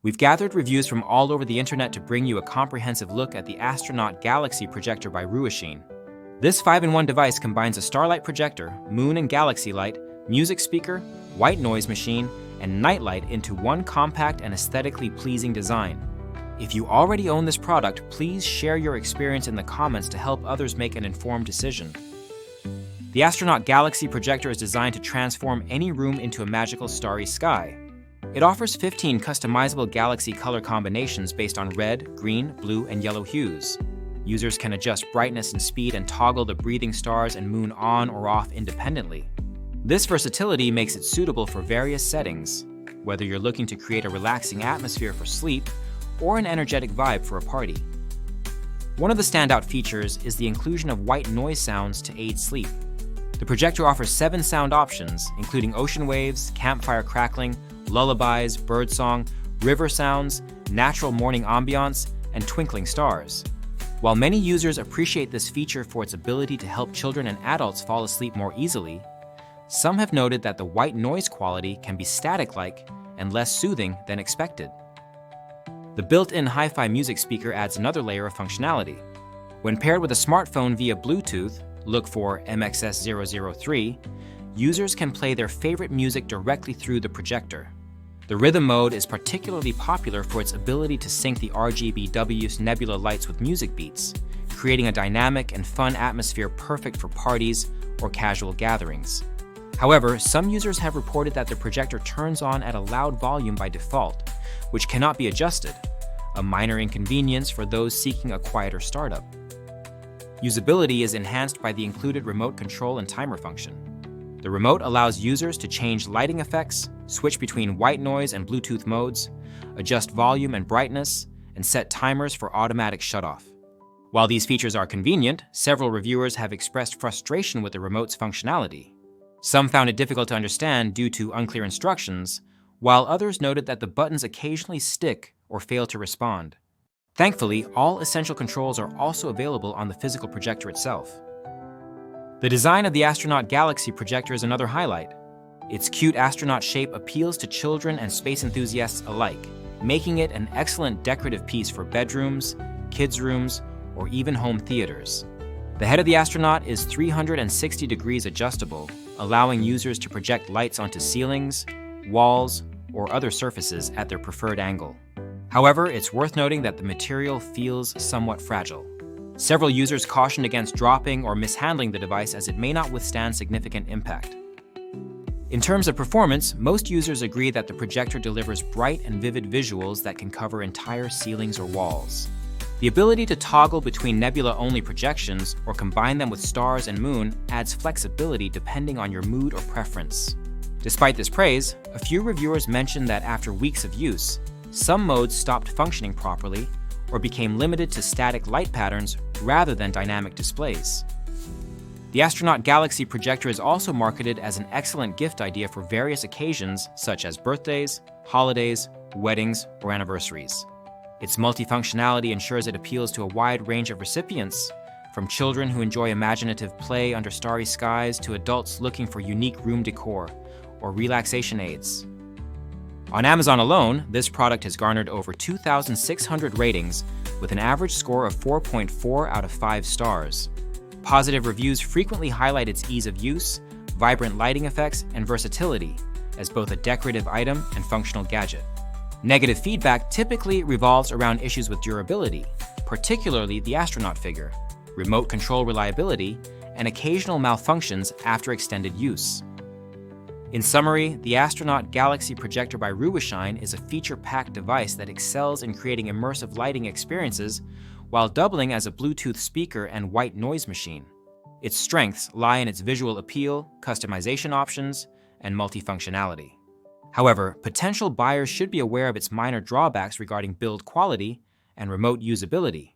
We've gathered reviews from all over the internet to bring you a comprehensive look at the Astronaut Galaxy Projector by Ruishine. This 5-in-1 device combines a starlight projector, moon and galaxy light, music speaker, white noise machine, and nightlight into one compact and aesthetically pleasing design. If you already own this product, please share your experience in the comments to help others make an informed decision. The Astronaut Galaxy Projector is designed to transform any room into a magical starry sky. It offers 15 customizable galaxy color combinations based on red, green, blue, and yellow hues. Users can adjust brightness and speed and toggle the breathing stars and moon on or off independently. This versatility makes it suitable for various settings, whether you're looking to create a relaxing atmosphere for sleep or an energetic vibe for a party. One of the standout features is the inclusion of white noise sounds to aid sleep. The projector offers 7 sound options, including ocean waves, campfire crackling, lullabies, birdsong, river sounds, natural morning ambiance, and twinkling stars. While many users appreciate this feature for its ability to help children and adults fall asleep more easily, some have noted that the white noise quality can be static-like and less soothing than expected. The built-in hi-fi music speaker adds another layer of functionality. When paired with a smartphone via Bluetooth, look for MXS003, users can play their favorite music directly through the projector. The rhythm mode is particularly popular for its ability to sync the RGBW nebula lights with music beats, creating a dynamic and fun atmosphere perfect for parties or casual gatherings. However, some users have reported that the projector turns on at a loud volume by default, which cannot be adjusted, a minor inconvenience for those seeking a quieter startup. Usability is enhanced by the included remote control and timer function. The remote allows users to change lighting effects, switch between white noise and Bluetooth modes, adjust volume and brightness, and set timers for automatic shutoff. While these features are convenient, several reviewers have expressed frustration with the remote's functionality. Some found it difficult to understand due to unclear instructions, while others noted that the buttons occasionally stick or fail to respond. Thankfully, all essential controls are also available on the physical projector itself. The design of the Astronaut Galaxy Projector is another highlight. Its cute astronaut shape appeals to children and space enthusiasts alike, making it an excellent decorative piece for bedrooms, kids' rooms, or even home theaters. The head of the astronaut is 360 degrees adjustable, allowing users to project lights onto ceilings, walls, or other surfaces at their preferred angle. However, it's worth noting that the material feels somewhat fragile. Several users cautioned against dropping or mishandling the device as it may not withstand significant impact. In terms of performance, most users agree that the projector delivers bright and vivid visuals that can cover entire ceilings or walls. The ability to toggle between nebula-only projections or combine them with stars and moon adds flexibility depending on your mood or preference. Despite this praise, a few reviewers mentioned that after weeks of use, some modes stopped functioning properly or became limited to static light patterns rather than dynamic displays. The Astronaut Galaxy Projector is also marketed as an excellent gift idea for various occasions such as birthdays, holidays, weddings, or anniversaries. Its multifunctionality ensures it appeals to a wide range of recipients, from children who enjoy imaginative play under starry skies to adults looking for unique room decor or relaxation aids. On Amazon alone, this product has garnered over 2,600 ratings with an average score of 4.4 out of 5 stars. Positive reviews frequently highlight its ease of use, vibrant lighting effects, and versatility as both a decorative item and functional gadget. Negative feedback typically revolves around issues with durability, particularly the astronaut figure, remote control reliability, and occasional malfunctions after extended use. In summary, the Astronaut Galaxy Projector by Ruishine is a feature-packed device that excels in creating immersive lighting experiences while doubling as a Bluetooth speaker and white noise machine. Its strengths lie in its visual appeal, customization options, and multifunctionality. However, potential buyers should be aware of its minor drawbacks regarding build quality and remote usability.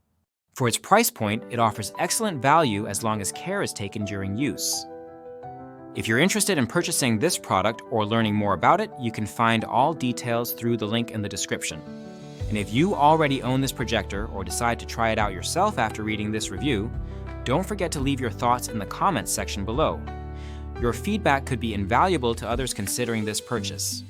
For its price point, it offers excellent value as long as care is taken during use. If you're interested in purchasing this product or learning more about it, you can find all details through the link in the description. And if you already own this projector or decide to try it out yourself after reading this review, don't forget to leave your thoughts in the comments section below. Your feedback could be invaluable to others considering this purchase.